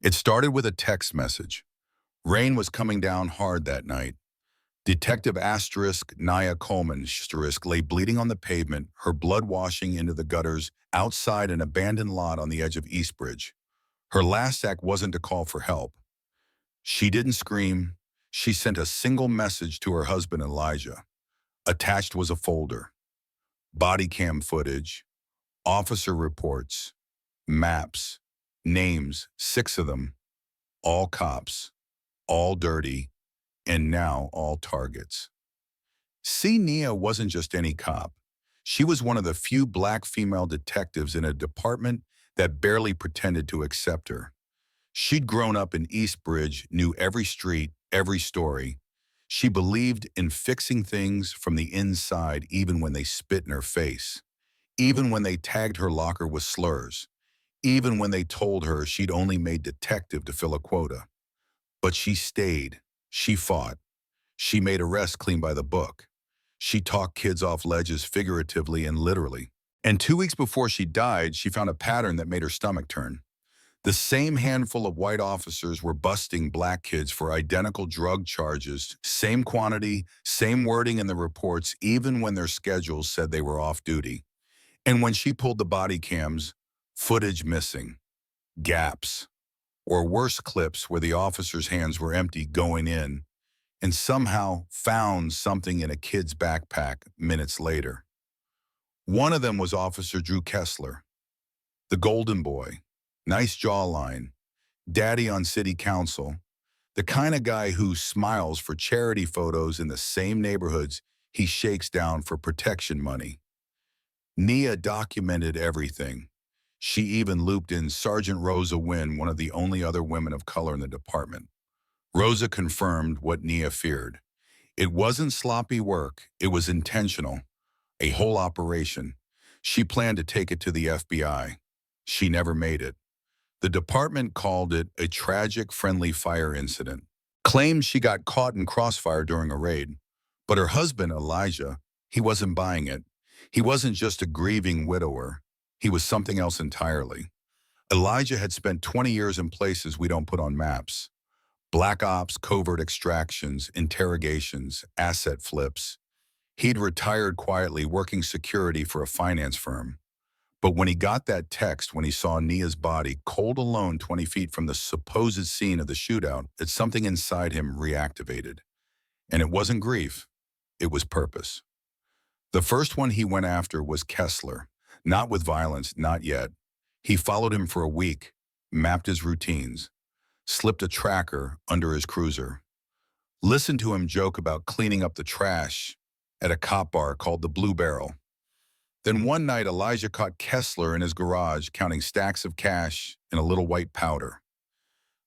It started with a text message. Rain was coming down hard that night. Detective asterisk Nia Coleman asterisk lay bleeding on the pavement, her blood washing into the gutters outside an abandoned lot on the edge of Eastbridge. Her last act wasn't to call for help. She didn't scream. She sent a single message to her husband, Elijah. Attached was a folder. Body cam footage, officer reports, maps, names, 6 of them, all cops, all dirty, and now all targets. See, Nia wasn't just any cop. She was one of the few black female detectives in a department that barely pretended to accept her. She'd grown up in Eastbridge, knew every street, every story. She believed in fixing things from the inside even when they spit in her face, even when they tagged her locker with slurs, even when they told her she'd only made detective to fill a quota. But she stayed. She fought. She made arrests clean by the book. She talked kids off ledges figuratively and literally. And 2 weeks before she died, she found a pattern that made her stomach turn. The same handful of white officers were busting black kids for identical drug charges, same quantity, same wording in the reports, even when their schedules said they were off duty. And when she pulled the body cams, footage missing, gaps, or worse, clips where the officer's hands were empty going in, and somehow found something in a kid's backpack minutes later. One of them was Officer Drew Kessler, the golden boy, nice jawline, daddy on city council, the kind of guy who smiles for charity photos in the same neighborhoods he shakes down for protection money. Nia documented everything. She even looped in Sergeant Rosa Wynn, one of the only other women of color in the department. Rosa confirmed what Nia feared. It wasn't sloppy work, it was intentional, a whole operation. She planned to take it to the FBI. She never made it. The department called it a tragic friendly fire incident, claimed she got caught in crossfire during a raid. But her husband, Elijah, he wasn't buying it. He wasn't just a grieving widower. He was something else entirely. Elijah had spent 20 years in places we don't put on maps. Black ops, covert extractions, interrogations, asset flips. He'd retired quietly working security for a finance firm. But when he got that text, when he saw Nia's body cold alone 20 feet from the supposed scene of the shootout, that something inside him reactivated. And it wasn't grief, it was purpose. The first one he went after was Kessler. Not with violence, not yet. He followed him for a week, mapped his routines, slipped a tracker under his cruiser, listened to him joke about cleaning up the trash at a cop bar called the Blue Barrel. Then one night, Elijah caught Kessler in his garage counting stacks of cash and a little white powder.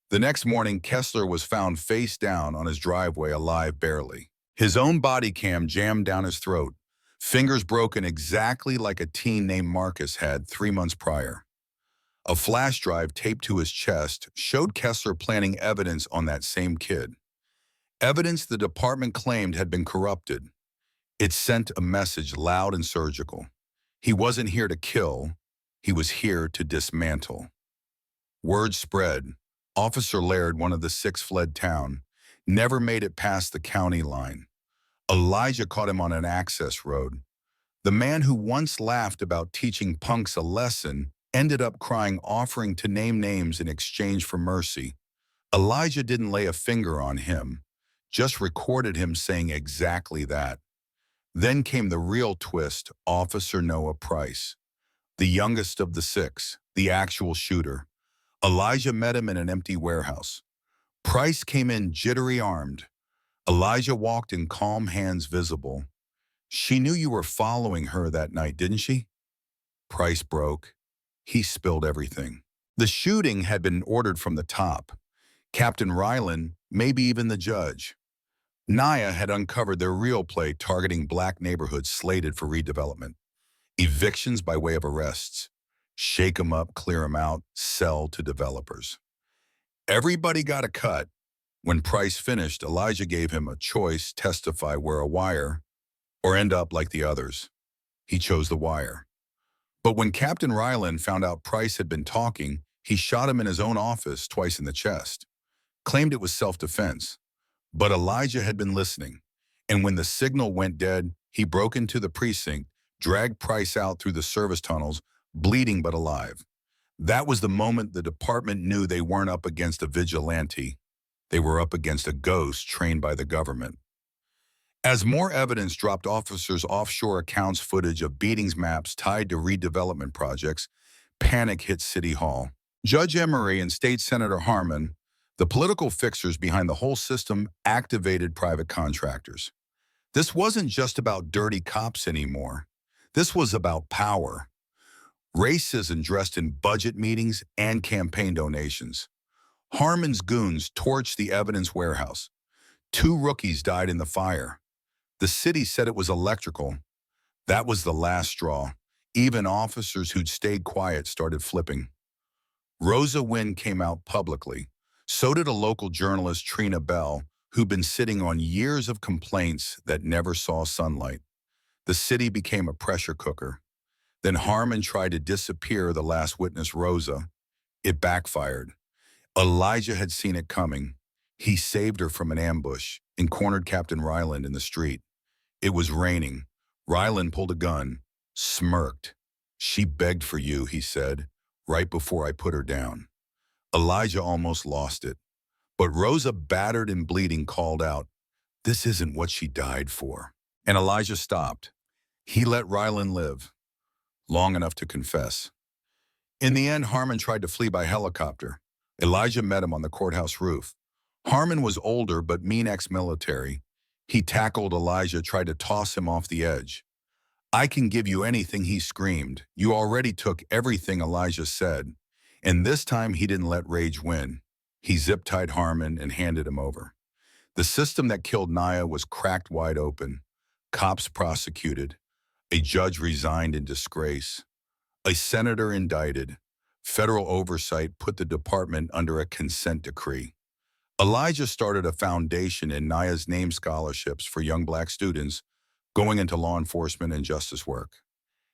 The next morning, Kessler was found face down on his driveway, alive barely. His own body cam jammed down his throat, fingers broken exactly like a teen named Marcus had 3 months prior. A flash drive taped to his chest showed Kessler planting evidence on that same kid. Evidence the department claimed had been corrupted. It sent a message loud and surgical. He wasn't here to kill, he was here to dismantle. Word spread. Officer Laird, one of the 6, fled town, never made it past the county line. Elijah caught him on an access road. The man who once laughed about teaching punks a lesson ended up crying, offering to name names in exchange for mercy. Elijah didn't lay a finger on him, just recorded him saying exactly that. Then came the real twist, Officer Noah Price, the youngest of the 6, the actual shooter. Elijah met him in an empty warehouse. Price came in jittery armed. Elijah walked in calm, hands visible. "She knew you were following her that night, didn't she?" Price broke. He spilled everything. The shooting had been ordered from the top. Captain Ryland, maybe even the judge. Nia had uncovered their real play targeting black neighborhoods slated for redevelopment. Evictions by way of arrests. Shake 'em up, clear 'em out, sell to developers. Everybody got a cut. When Price finished, Elijah gave him a choice: testify, wear a wire, or end up like the others. He chose the wire. But when Captain Ryland found out Price had been talking, He shot him in his own office twice in the chest, claimed it was self-defense. But Elijah had been listening, and when the signal went dead, he broke into the precinct, dragged Price out through the service tunnels, bleeding but alive. That was the moment the department knew they weren't up against a vigilante. They were up against a ghost trained by the government. As more evidence dropped officers' offshore accounts footage of beatings maps tied to redevelopment projects, panic hit City Hall. Judge Emery and State Senator Harmon, the political fixers behind the whole system, activated private contractors. This wasn't just about dirty cops anymore. This was about power. Racism dressed in budget meetings and campaign donations. Harmon's goons torched the evidence warehouse. 2 rookies died in the fire. The city said it was electrical. That was the last straw. Even officers who'd stayed quiet started flipping. Rosa Wynn came out publicly. So did a local journalist, Trina Bell, who'd been sitting on years of complaints that never saw sunlight. The city became a pressure cooker. Then Harmon tried to disappear the last witness, Rosa. It backfired. Elijah had seen it coming. He saved her from an ambush and cornered Captain Ryland in the street. It was raining. Ryland pulled a gun, smirked. "She begged for you," he said, right before I put her down. Elijah almost lost it. But Rosa, battered and bleeding, called out, "This isn't what she died for." And Elijah stopped. He let Ryland live, long enough to confess. In the end, Harmon tried to flee by helicopter. Elijah met him on the courthouse roof. Harmon was older but mean ex-military. He tackled Elijah, tried to toss him off the edge. "I can give you anything," he screamed. "You already took everything," Elijah said. And this time he didn't let rage win. He zip-tied Harmon and handed him over. The system that killed Naya was cracked wide open. Cops prosecuted. A judge resigned in disgrace. A senator indicted. Federal oversight put the department under a consent decree. Elijah started a foundation in Naya's name scholarships for young Black students going into law enforcement and justice work.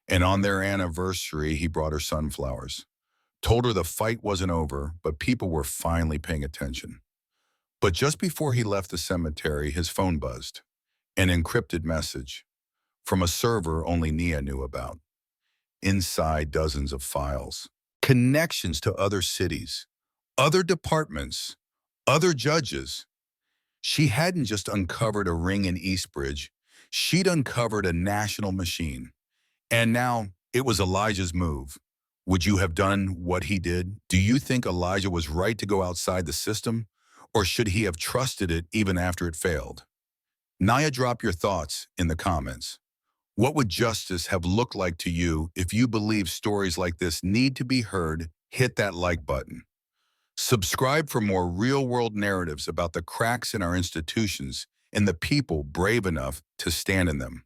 And on their anniversary, he brought her sunflowers. Told her the fight wasn't over, but people were finally paying attention. But just before he left the cemetery, his phone buzzed. An encrypted message from a server only Nia knew about. Inside, dozens of files. Connections to other cities, other departments, other judges. She hadn't just uncovered a ring in Eastbridge. She'd uncovered a national machine. And now it was Elijah's move. Would you have done what he did? Do you think Elijah was right to go outside the system? Or should he have trusted it even after it failed? Naya, drop your thoughts in the comments. What would justice have looked like to you? If you believe stories like this need to be heard, hit that like button. Subscribe for more real-world narratives about the cracks in our institutions and the people brave enough to stand in them.